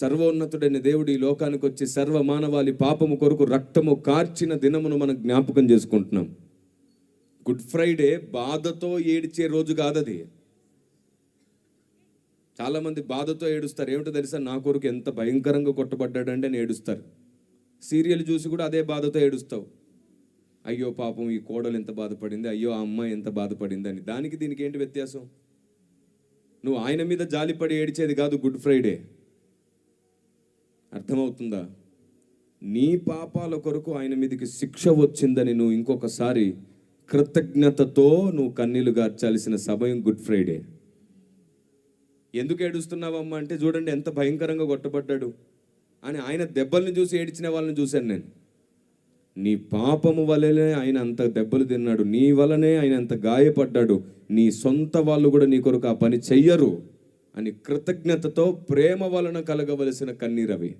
సర్వోన్నతుడైన దేవుడు ఈ లోకానికి వచ్చి సర్వ మానవాళి పాపము కొరకు రక్తము కార్చిన దినమును మనం జ్ఞాపకం చేసుకుంటున్నాం. గుడ్ ఫ్రైడే బాధతో ఏడ్చే రోజు కాదది. చాలామంది బాధతో ఏడుస్తారు. ఏమిటో తెలుసా? నా కొరకు ఎంత భయంకరంగా కొట్టబడ్డాడంటే అని ఏడుస్తారు. సీరియల్ చూసి కూడా అదే బాధతో ఏడుస్తావు. అయ్యో పాపం ఈ కోడలు ఎంత బాధపడింది, అయ్యో ఆ అమ్మాయి ఎంత బాధపడింది అని. దానికి దీనికి ఏంటి వ్యత్యాసం? నువ్వు ఆయన మీద జాలిపడి ఏడిచేది కాదు గుడ్ ఫ్రైడే. అర్థమవుతుందా? నీ పాపాల కొరకు ఆయన మీదకి శిక్ష వచ్చిందని నువ్వు ఇంకొకసారి కృతజ్ఞతతో నువ్వు కన్నీళ్లు గార్చాల్సిన సమయం గుడ్ ఫ్రైడే. ఎందుకు ఏడుస్తున్నావమ్మా అంటే, చూడండి ఎంత భయంకరంగా కొట్టబడ్డాడు అని ఆయన దెబ్బల్ని చూసి ఏడ్చిన వాళ్ళని చూశాను నేను. నీ పాపము వలనే ఆయన అంత దెబ్బలు తిన్నాడు, నీ వలనే ఆయన అంత గాయపడ్డాడు, నీ సొంత వాళ్ళు కూడా నీ కొరకు ఆ పని చెయ్యరు అని కృతజ్ఞతతో ప్రేమ వలన కలగవలసిన కన్నీరవి.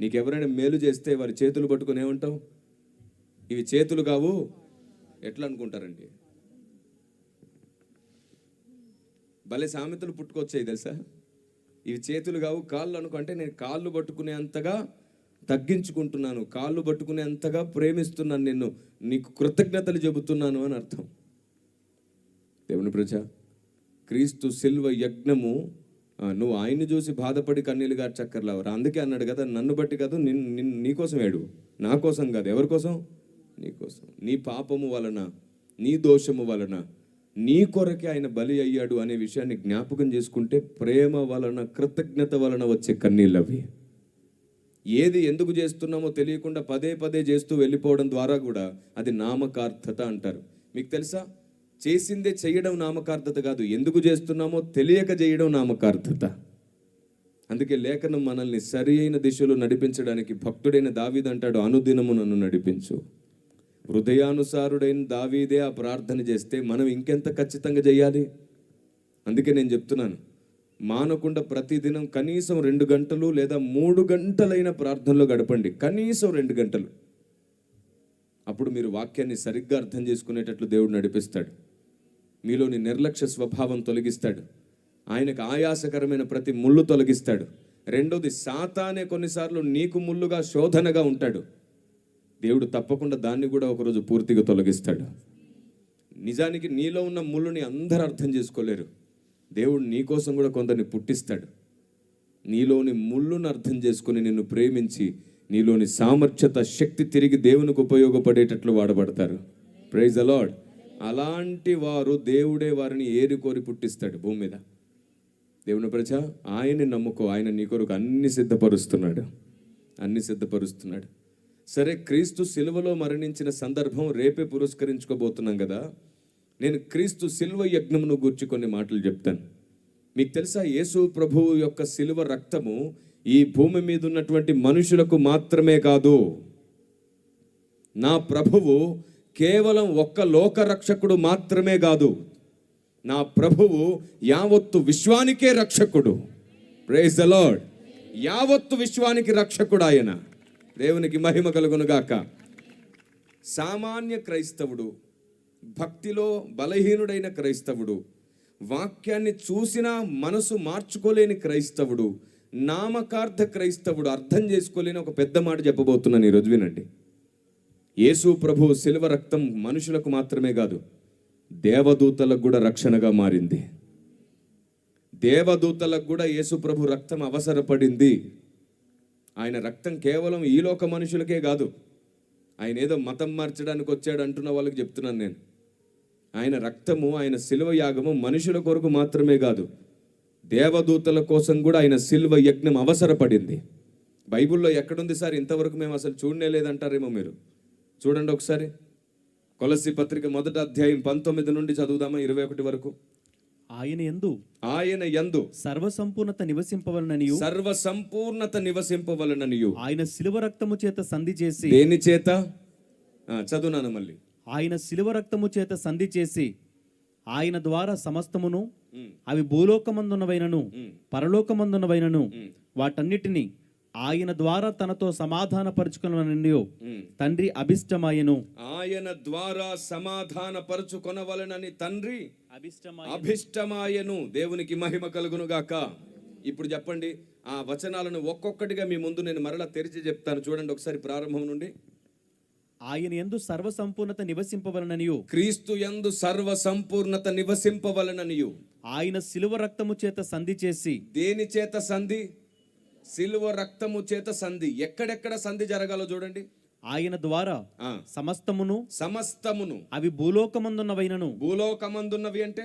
నీకెవరైనా మేలు చేస్తే వారి చేతులు పట్టుకుని ఏమంటావు? ఇవి చేతులు కావు. ఎట్లా అనుకుంటారండి? భలే సామెతలు పుట్టుకొచ్చాయి తెలుసా? ఇవి చేతులు కావు కాళ్ళు అనుకుంటే, నేను కాళ్ళు పట్టుకునే అంతగా తగ్గించుకుంటున్నాను, కాళ్ళు పట్టుకునే అంతగా ప్రేమిస్తున్నాను నిన్ను, నీకు కృతజ్ఞతలు చెబుతున్నాను అని అర్థం. దేవుని ప్రజ, క్రీస్తు సిల్వ యజ్ఞము నువ్వు ఆయన్ని చూసి బాధపడి కన్నీళ్ళు గార్చక్కర్లేవరా. అందుకే అన్నాడు కదా, నన్ను బట్టి కాదు, నీకోసం ఏడు, నా కోసం కాదు. ఎవరి కోసం? నీకోసం. నీ పాపము వలన, నీ దోషము వలన, నీ కొరకే ఆయన బలి అయ్యాడు అనే విషయాన్ని జ్ఞాపకం చేసుకుంటే ప్రేమ వలన, కృతజ్ఞత వలన వచ్చే కన్నీళ్ళు అవి. ఏది ఎందుకు చేస్తున్నామో తెలియకుండా పదే పదే చేస్తూ వెళ్ళిపోవడం ద్వారా కూడా అది నామకార్థత అంటారు. మీకు తెలుసా? చేసిందే చేయడం నామకార్థత కాదు, ఎందుకు చేస్తున్నామో తెలియక చేయడం నామకార్థత. అందుకే లేఖనం మనల్ని సరి అయిన దిశలో నడిపించడానికి భక్తుడైన దావీదు అంటాడు, అనుదినము నన్ను నడిపించు. హృదయానుసారుడైన దావీదే ఆ ప్రార్థన చేస్తే మనం ఇంకెంత ఖచ్చితంగా చేయాలి? అందుకే నేను చెప్తున్నాను, మానకుండా ప్రతిదినం కనీసం 2 గంటలు లేదా 3 గంటలైన ప్రార్థనలో గడపండి. కనీసం 2 గంటలు. అప్పుడు మీరు వాక్యాన్ని సరిగ్గా అర్థం చేసుకునేటట్లు దేవుడు నడిపిస్తాడు. మీలోని నిర్లక్ష్య స్వభావం తొలగిస్తాడు. ఆయనకు ఆయాసకరమైన ప్రతి ముళ్ళు తొలగిస్తాడు. రెండోది, సాతానే కొన్నిసార్లు నీకు ముళ్ళుగా శోధనగా ఉంటాడు. దేవుడు తప్పకుండా దాన్ని కూడా ఒకరోజు పూర్తిగా తొలగిస్తాడు. నిజానికి నీలో ఉన్న ముళ్ళుని అందరూ అర్థం చేసుకోలేరు. దేవుడు నీ కోసం కూడా కొందరిని పుట్టిస్తాడు. నీలోని ముళ్ళును అర్థం చేసుకుని నిన్ను ప్రేమించి నీలోని సామర్థ్యత, శక్తి తిరిగి దేవునికి ఉపయోగపడేటట్లు వాడబడతారు. Praise the lord. అలాంటి వారు దేవుడే వారిని ఏరుకోరి పుట్టిస్తాడు భూమి మీద. దేవుని ప్రజ, ఆయన్ని నమ్ముకో. ఆయన నీ కొరకు అన్ని సిద్ధపరుస్తున్నాడు. సరే, క్రీస్తు సిలువలో మరణించిన సందర్భం రేపే పురస్కరించుకోబోతున్నాం కదా. నేను క్రీస్తు సిలువ యజ్ఞమును గూర్చి కొన్ని మాటలు చెప్తాను. మీకు తెలుసా, యేసు ప్రభువు యొక్క సిలువ రక్తము ఈ భూమి మీద ఉన్నటువంటి మనుషులకు మాత్రమే కాదు. నా ప్రభువు కేవలం ఒక్క లోకరక్షకుడు మాత్రమే కాదు, నా ప్రభువు యావత్తు విశ్వానికే రక్షకుడు. Praise the Lord. యావత్తు విశ్వానికి రక్షకుడు ఆయన. దేవునికి మహిమ కలుగునుగాక. సామాన్య క్రైస్తవుడు, భక్తిలో బలహీనుడైన క్రైస్తవుడు, వాక్యాన్ని చూసినా మనసు మార్చుకోలేని క్రైస్తవుడు, నామకార్థ క్రైస్తవుడు అర్థం చేసుకోలేని ఒక పెద్ద మాట చెప్పబోతున్నాను ఈరోజు. వినండి. యేసు ప్రభు శిలువ రక్తం మనుషులకు మాత్రమే కాదు, దేవదూతలకు కూడా రక్షణగా మారింది. దేవదూతలకు కూడా యేసు ప్రభు రక్తం అవసరపడింది. ఆయన రక్తం కేవలం ఈ లోక మనుషులకే కాదు. ఆయన ఏదో మతం మార్చడానికి వచ్చాడు అంటున్న వాళ్ళకి చెప్తున్నాను నేను. ఆయన రక్తము, ఆయన శిలువ యాగము మనుషుల కొరకు మాత్రమే కాదు, దేవదూతల కోసం కూడా ఆయన శిలువ యజ్ఞం అవసరపడింది. బైబిల్లో ఎక్కడుంది సార్? ఇంతవరకు మేము అసలు చూడనే లేదంటారేమో మీరు. చూడండి ఒకసారి. కొలస్సీ పత్రిక 1వ అధ్యాయం 19 నుండి చదువుదామా 21 వరకు. ఆయన యందు సర్వసంపూర్ణత నివసింపవలననియు ఆయన శిలువ రక్తము చేత సంధి చేసి. దేని చేత? చదువునాను మళ్ళీ. ఆయన శిలువ రక్తము చేత సంధి చేసి ఆయన ద్వారా సమస్తమును, అవి భూలోకమందున్నవైనను పరలోకమందున్నవైనను వాటన్నిటిని ఆయన ద్వారా తనతో సమాధానపరచుకొనవలననియు తండ్రి అభిష్టమాయను. ఆయన ద్వారా సమాధానపరచుకొనవలనని తండ్రి అభిష్టమాయను. దేవునికి మహిమ కలుగును గాక. ఇప్పుడు చెప్పండి, ఆ వచనాలను ఒక్కొక్కటిగా మీ ముందు నేను మరలా తెరిచి చెప్తాను. చూడండి ఒకసారి ప్రారంభం నుండి. ఆయన యందు సర్వ సంపూర్ణత నివసింపవలననియు, క్రీస్తు యందు సర్వ సంపూర్ణత నివసింపవలననియు. ఆయన శిలువ రక్తము చేత సంధి చేసి. దేని చేత సంధి? సిలువ రక్తము చేత సంధి. ఎక్కడెక్కడ సంధి జరగాలో చూడండి. ఆయన ద్వారా సమస్తమును అవి భూలోకమందున్నవైనను. భూలోకమందున్నవి అంటే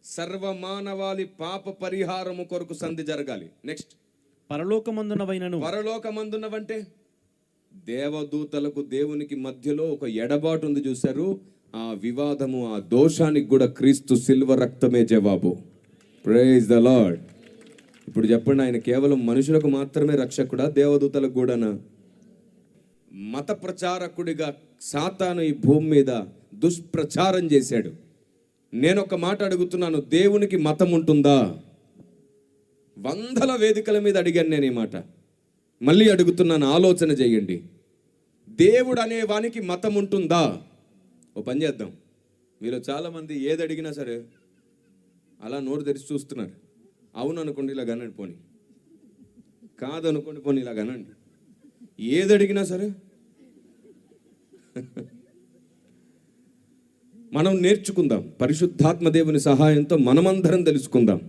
సర్వమానవాళి పాప పరిహారము కొరకు సంధి జరగాలి. నెక్స్ట్, పరలోకమందున్నవైనను. పరలోకమందున్నవంటే దేవదూతలకు దేవునికి మధ్యలో ఒక ఎడబాటు ఉంది చూశారు. ఆ వివాదము, ఆ దోషానికి కూడా క్రీస్తు సిల్వ రక్తమే జవాబు. Praise the Lord. ఇప్పుడు చెప్పండి, ఆయన కేవలం మనుషులకు మాత్రమే రక్షకుడా, దేవదూతలకు కూడానా? మత ప్రచారకుడిగా సాతాను ఈ భూమి మీద దుష్ప్రచారం చేశాడు. నేను ఒక మాట అడుగుతున్నాను, దేవునికి మతం ఉంటుందా? వందల వేదికల మీద అడిగాను నేను ఈ మాట, మళ్ళీ అడుగుతున్నాను, ఆలోచన చేయండి. దేవుడు అనే వానికి మతం ఉంటుందా? ఓ పని చేద్దాం, మీలో చాలామంది ఏది అడిగినా సరే అలా నోరు తెరిచి చూస్తున్నారు. అవును అనుకోండి ఇలా గనండి, పోనీ కాదు అనుకోండి పోనీ ఇలా గనండి. ఏది అడిగినా సరే మనం నేర్చుకుందాం. పరిశుద్ధాత్మ దేవుని సహాయంతో మనమందరం తెలుసుకుందాం.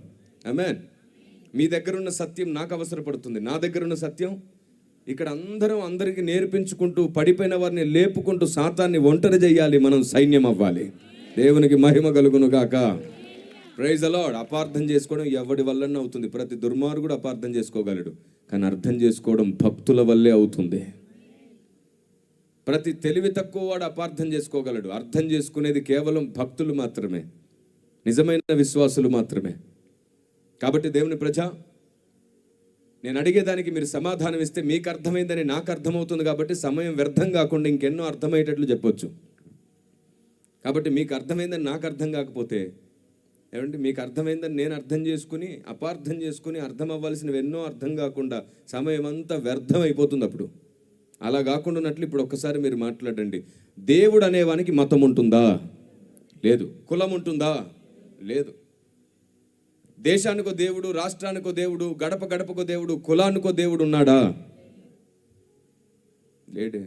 ఆమేన్. మీ దగ్గర ఉన్న సత్యం నాకు అవసరపడుతుంది, నా దగ్గర ఉన్న సత్యం ఇక్కడ అందరికీ నేర్పించుకుంటూ, పడిపోయిన వారిని లేపుకుంటూ సాతాన్ని ఒంటరి చేయాలి. మనం సైన్యం అవ్వాలి. దేవునికి మహిమ కలుగును గాక. Praise the Lord. అపార్థం చేసుకోవడం ఎవడి వల్లనే అవుతుంది. ప్రతి దుర్మార్గుడు అపార్థం చేసుకోగలడు, కానీ అర్థం చేసుకోవడం భక్తుల వల్లే అవుతుంది. ప్రతి తెలివి తక్కువ వాడు అపార్థం చేసుకోగలడు. అర్థం చేసుకునేది కేవలం భక్తులు మాత్రమే, నిజమైన విశ్వాసులు మాత్రమే. కాబట్టి దేవుని ప్రజ, నేను అడిగేదానికి మీరు సమాధానం ఇస్తే మీకు అర్థమైందని నాకు అర్థమవుతుంది. కాబట్టి సమయం వ్యర్థం కాకుండా ఇంకెన్నో అర్థమయ్యేటట్లు చెప్పొచ్చు. కాబట్టి మీకు అర్థమైందని నాకు అర్థం కాకపోతే, ఏమంటే మీకు అర్థమైందని నేను అర్థం చేసుకుని అపార్థం చేసుకుని అర్థం అవ్వాల్సినవి ఎన్నో అర్థం కాకుండా సమయం అంతా వ్యర్థం అయిపోతుంది. అప్పుడు అలా కాకుండా ఉన్నట్లు ఇప్పుడు ఒక్కసారి మీరు మాట్లాడండి. దేవుడు అనేవానికి మతం ఉంటుందా? లేదు. కులం ఉంటుందా? లేదు. దేశానికో దేవుడు, రాష్ట్రానికో దేవుడు, గడప గడపకో దేవుడు, కులానికో దేవుడు ఉన్నాడా? లేడే.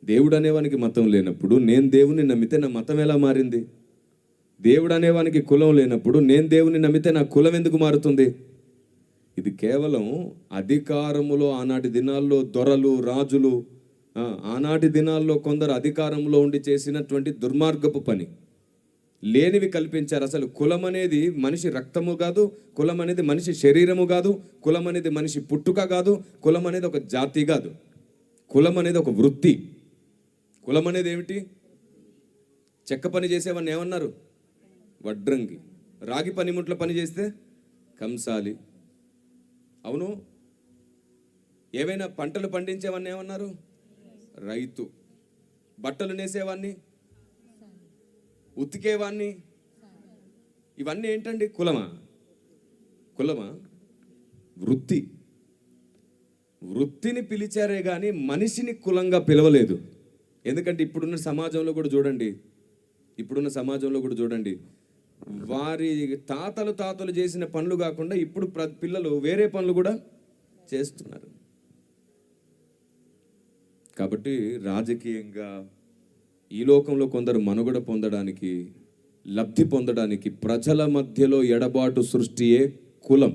దేవుడు అనేవానికి మతం లేనప్పుడు నేను దేవుని నమ్మితే నా మతం ఎలా మారింది? దేవుడు అనేవానికి కులం లేనప్పుడు నేను దేవుని నమ్మితే నా కులం ఎందుకు మారుతుంది? ఇది కేవలం అధికారములో, ఆనాటి దినాల్లో దొరలు, రాజులు, ఆనాటి దినాల్లో కొందరు అధికారంలో ఉండి చేసినటువంటి దుర్మార్గపు పని. లేనివి కల్పించారు. అసలు కులం అనేది మనిషి రక్తము కాదు, కులం అనేది మనిషి శరీరము కాదు, కులం అనేది మనిషి పుట్టుక కాదు, కులం అనేది ఒక జాతి కాదు, కులం అనేది ఒక వృత్తి. కులం అనేది ఏమిటి? చెక్క పని చేసేవాడిని ఏమన్నారు? వడ్రంగి. రాగి పనిముట్ల పని చేస్తే కంసాలి. అవును. ఏవైనా పంటలు పండించేవాడిని ఏమన్నారు? రైతు. బట్టలు నేసేవాడిని, ఉతికేవాడిని, ఇవన్నీ ఏంటండి? కులమా? వృత్తి. వృత్తిని పిలిచారే కానీ మనిషిని కులంగా పిలవలేదు. ఎందుకంటే ఇప్పుడున్న సమాజంలో కూడా చూడండి, వారి తాతలు చేసిన పనులు కాకుండా ఇప్పుడు పిల్లలు వేరే పనులు కూడా చేస్తున్నారు. కాబట్టి రాజకీయంగా ఈ లోకంలో కొందరు మనుగడ పొందడానికి, లబ్ధి పొందడానికి ప్రజల మధ్యలో ఎడబాటు సృష్టియే కులం,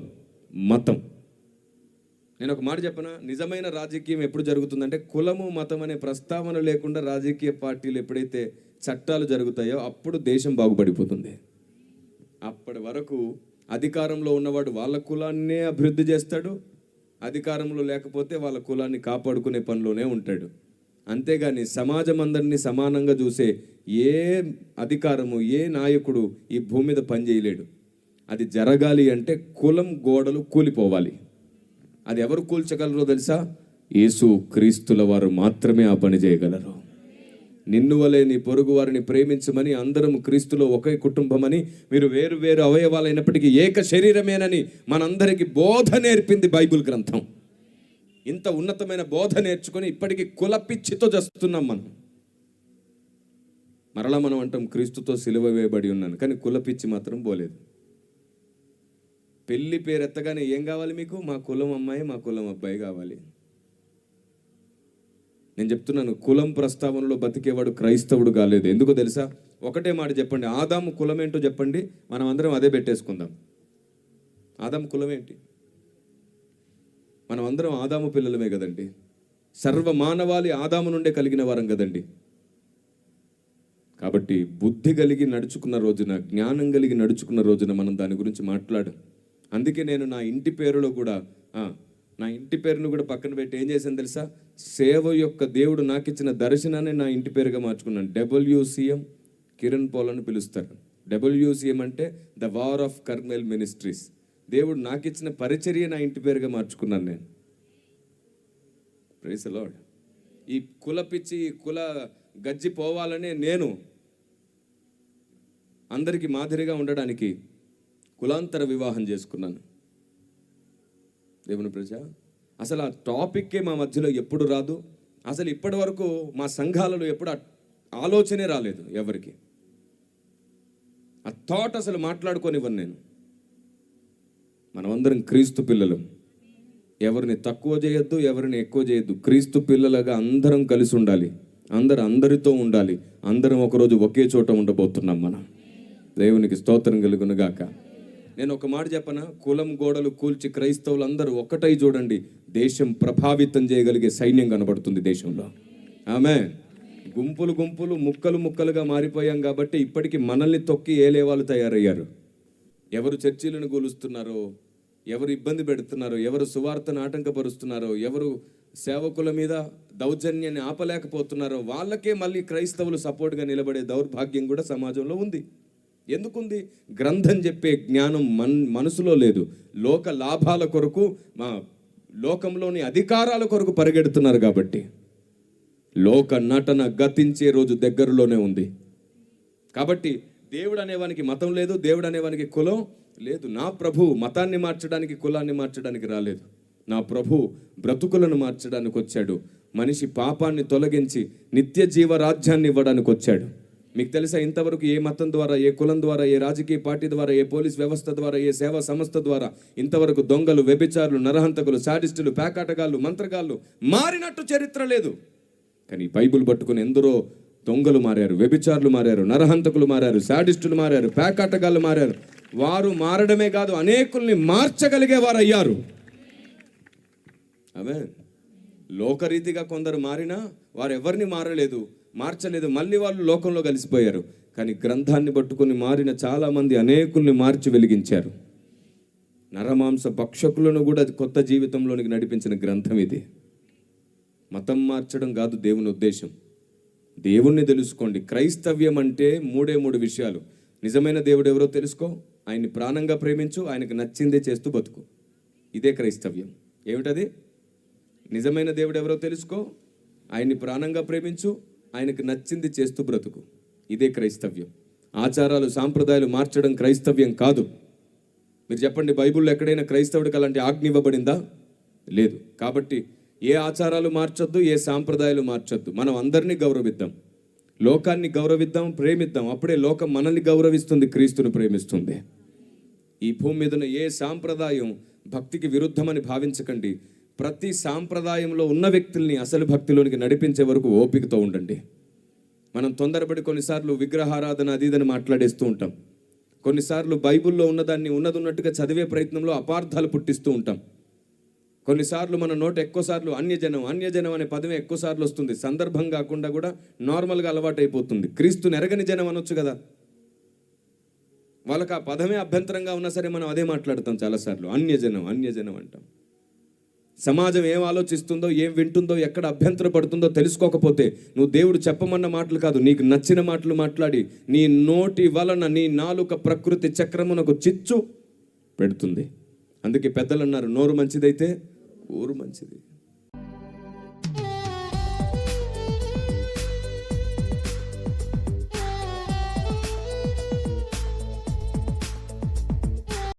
మతం. నేను ఒక మాట చెప్పనా, నిజమైన రాజకీయం ఎప్పుడు జరుగుతుందంటే కులము మతం అనే ప్రస్తావన లేకుండా రాజకీయ పార్టీలు ఎప్పుడైతే చట్టాలు జరుగుతాయో అప్పుడు దేశం బాగుపడిపోతుంది. అప్పటి వరకు అధికారంలో ఉన్నవాడు వాళ్ళ కులాన్నే అభివృద్ధి చేస్తాడు, అధికారంలో లేకపోతే వాళ్ళ కులాన్ని కాపాడుకునే పనిలోనే ఉంటాడు. అంతేగాని సమాజం అందరినీ సమానంగా చూసే ఏ అధికారము, ఏ నాయకుడు ఈ భూమి మీద పనిచేయలేడు. అది జరగాలి అంటే కులం గోడలు కూలిపోవాలి. అది ఎవరు కూల్చగలరో తెలుసా? యేసు క్రీస్తుల వారు మాత్రమే ఆ పని చేయగలరు. నిన్ను వలె నీ పొరుగు వారిని ప్రేమించమని, అందరం క్రీస్తులో ఒకే కుటుంబమని, మీరు వేరు వేరు అవయవాలైనప్పటికీ ఏక శరీరమేనని మనందరికీ బోధ నేర్పింది బైబిల్ గ్రంథం. ఇంత ఉన్నతమైన బోధ నేర్చుకొని ఇప్పటికీ కుల పిచ్చితో చేస్తున్నాం మనం. మరలా మనం అంటాం క్రీస్తుతో సిలువ వేయబడి ఉన్నాను, కానీ కుల పిచ్చి మాత్రం పోలేదు. పెళ్లి పేరు ఎత్తగానే ఏం కావాలి మీకు? మా కులం అమ్మాయి, మా కులం అబ్బాయి కావాలి. నేను చెప్తున్నాను, కులం ప్రస్తావనలో బతికేవాడు క్రైస్తవుడు కాలేదు. ఎందుకో తెలుసా? ఒకటే మాట చెప్పండి, ఆదాము కులం ఏంటో చెప్పండి, మనం అందరం అదే పెట్టేసుకుందాం. ఆదాము కులం ఏంటి? మనం అందరం ఆదాము పిల్లలమే కదండి. సర్వ మానవాళి ఆదాము నుండే కలిగిన వారం కదండి. కాబట్టి బుద్ధి కలిగి నడుచుకున్న రోజున, జ్ఞానం కలిగి నడుచుకున్న రోజున మనం దాని గురించి మాట్లాడం. అందుకే నేను నా ఇంటి పేరులో కూడా నా ఇంటి పేరును కూడా పక్కన పెట్టి ఏం చేశాను తెలుసా? సేవ యొక్క దేవుడు నాకు ఇచ్చిన దర్శనాన్ని నా ఇంటి పేరుగా మార్చుకున్నాను. WCM కిరణ్ పాల్ అని పిలుస్తారు. WCM అంటే the war of Carmel Ministries. దేవుడు నాకు ఇచ్చిన పరిచర్య నా ఇంటి పేరుగా మార్చుకున్నాను నేను. Praise the Lord. ఈ కుల పిచ్చి, కుల గజ్జి పోవాలనే నేను అందరికీ మాదిరిగా ఉండడానికి కులాంతర వివాహం చేసుకున్నాను. దేవుని ప్రజ, అసలు ఆ టాపిక్కే మా మధ్యలో ఎప్పుడు రాదు. అసలు ఇప్పటి వరకు మా సంఘాలలో ఎప్పుడు ఆలోచనే రాలేదు ఎవరికి. ఆ థాట్ అసలు మాట్లాడుకోనివ్వను నేను. మనమందరం క్రీస్తు పిల్లలు. ఎవరిని తక్కువ చేయొద్దు, ఎవరిని ఎక్కువ చేయొద్దు. క్రీస్తు పిల్లలుగా అందరం కలిసి ఉండాలి. అందరితో ఉండాలి. అందరం ఒకరోజు ఒకే చోట ఉండబోతున్నాం మనం. దేవునికి స్తోత్రం కలుగును గాక. నేను ఒక మాట చెప్పనా? కులం గోడలు కూల్చి క్రైస్తవులు అందరూ ఒక్కటై చూడండి, దేశం ప్రభావితం చేయగలిగే సైన్యం కనబడుతుంది దేశంలో. ఆమేన్. గుంపులు ముక్కలుగా మారిపోయాం కాబట్టి ఇప్పటికీ మనల్ని తొక్కి ఏలేవాళ్ళు తయారయ్యారు. ఎవరు చర్చిలను కూలుస్తున్నారో, ఎవరు ఇబ్బంది పెడుతున్నారో, ఎవరు సువార్తను ఆటంకపరుస్తున్నారో, ఎవరు సేవకుల మీద దౌర్జన్యాన్ని ఆపలేకపోతున్నారో వాళ్ళకే మళ్ళీ క్రైస్తవులు సపోర్ట్గా నిలబడే దౌర్భాగ్యం కూడా సమాజంలో ఉంది. ఎందుకుంది? గ్రంథం చెప్పే జ్ఞానం మనసులో లేదు. లోక లాభాల కొరకు, మా లోకంలోని అధికారాల కొరకు పరిగెడుతున్నారు కాబట్టి. లోక నటన గతించే రోజు దగ్గరలోనే ఉంది. కాబట్టి దేవుడు అనేవానికి మతం లేదు, దేవుడు అనేవానికి కులం లేదు. నా ప్రభు మతాన్ని మార్చడానికి, కులాన్ని మార్చడానికి రాలేదు. నా ప్రభు బ్రతుకులను మార్చడానికి వచ్చాడు. మనిషి పాపాన్ని తొలగించి నిత్య జీవ రాజ్యాన్ని ఇవ్వడానికి వచ్చాడు. మీకు తెలుసా, ఇంతవరకు ఏ మతం ద్వారా, ఏ కులం ద్వారా, ఏ రాజకీయ పార్టీ ద్వారా, ఏ పోలీస్ వ్యవస్థ ద్వారా, ఏ సేవా సంస్థ ద్వారా ఇంతవరకు దొంగలు, వ్యభిచారులు, నరహంతకులు, సాడిస్టులు, పేకాటగాళ్ళు, మంత్రగాళ్ళు మారినట్టు చరిత్ర లేదు. కానీ బైబిల్ పట్టుకుని ఎందరో దొంగలు మారారు, వ్యభిచారులు మారారు, నరహంతకులు మారారు, సాడిస్టులు మారారు, పేకాటగాళ్ళు మారారు. వారు మారడమే కాదు, అనేకుల్ని మార్చగలిగే వారు అయ్యారు. ఆమేన్. లోకరీతిగా కొందరు మారినా వారు ఎవరిని మార్చలేదు. మళ్ళీ వాళ్ళు లోకంలో కలిసిపోయారు. కానీ గ్రంథాన్ని పట్టుకుని మారిన చాలామంది అనేకుల్ని మార్చి వెలిగించారు. నరమాంస భక్షకులను కూడా కొత్త జీవితంలోనికి నడిపించిన గ్రంథం ఇది. మతం మార్చడం కాదు దేవుని ఉద్దేశం. దేవుణ్ణి తెలుసుకోండి. క్రైస్తవ్యం అంటే మూడు విషయాలు. నిజమైన దేవుడు ఎవరో తెలుసుకో, ఆయన్ని ప్రాణంగా ప్రేమించు, ఆయనకు నచ్చిందే చేస్తూ బతుకు. ఇదే క్రైస్తవ్యం. ఏమిటది? నిజమైన దేవుడు ఎవరో తెలుసుకో, ఆయన్ని ప్రాణంగా ప్రేమించు, ఆయనకు నచ్చింది చేస్తూ బ్రతుకు. ఇదే క్రైస్తవ్యం. ఆచారాలు, సాంప్రదాయాలు మార్చడం క్రైస్తవ్యం కాదు. మీరు చెప్పండి, బైబిల్లో ఎక్కడైనా క్రైస్తవుడికి అలాంటి ఆజ్ఞ ఇవ్వబడిందా? లేదు. కాబట్టి ఏ ఆచారాలు మార్చొద్దు, ఏ సాంప్రదాయాలు మార్చొద్దు. మనం అందరినీ గౌరవిద్దాం, లోకాన్ని గౌరవిద్దాం, ప్రేమిద్దాం. అప్పుడే లోకం మనల్ని గౌరవిస్తుంది, క్రీస్తుని ప్రేమిస్తుంది. ఈ భూమి మీద ఏ సాంప్రదాయం భక్తికి విరుద్ధమని భావించకండి. ప్రతి సాంప్రదాయంలో ఉన్న వ్యక్తుల్ని అసలు భక్తిలోనికి నడిపించే వరకు ఓపికతో ఉండండి. మనం తొందరపడి కొన్నిసార్లు విగ్రహారాధన అది ఇదని మాట్లాడేస్తూ ఉంటాం. కొన్నిసార్లు బైబిల్లో ఉన్నదాన్ని ఉన్నట్టుగా చదివే ప్రయత్నంలో అపార్థాలు పుట్టిస్తూ ఉంటాం. కొన్నిసార్లు మన నోట ఎక్కువసార్లు అన్యజనం అనే పదమే ఎక్కువసార్లు వస్తుంది. సందర్భం కాకుండా కూడా నార్మల్గా అలవాటు అయిపోతుంది. క్రీస్తుని ఎరగని జనం అనొచ్చు కదా. వాళ్ళకి ఆ పదమే అభ్యంతరంగా ఉన్నా సరే మనం అదే మాట్లాడతాం చాలాసార్లు. అన్యజనం అంటాం. సమాజం ఏం ఆలోచిస్తుందో, ఏం వింటుందో, ఎక్కడ అభ్యంతర పడుతుందో తెలుసుకోకపోతే నువ్వు దేవుడు చెప్పమన్న మాటలు కాదు, నీకు నచ్చిన మాటలు మాట్లాడి నీ నోటి వలన నీ నాలుక ప్రకృతి చక్రమునకు చిచ్చు పెడుతుంది. అందుకే పెద్దలు అన్నారు, నోరు మంచిదైతే ఊరు మంచిది.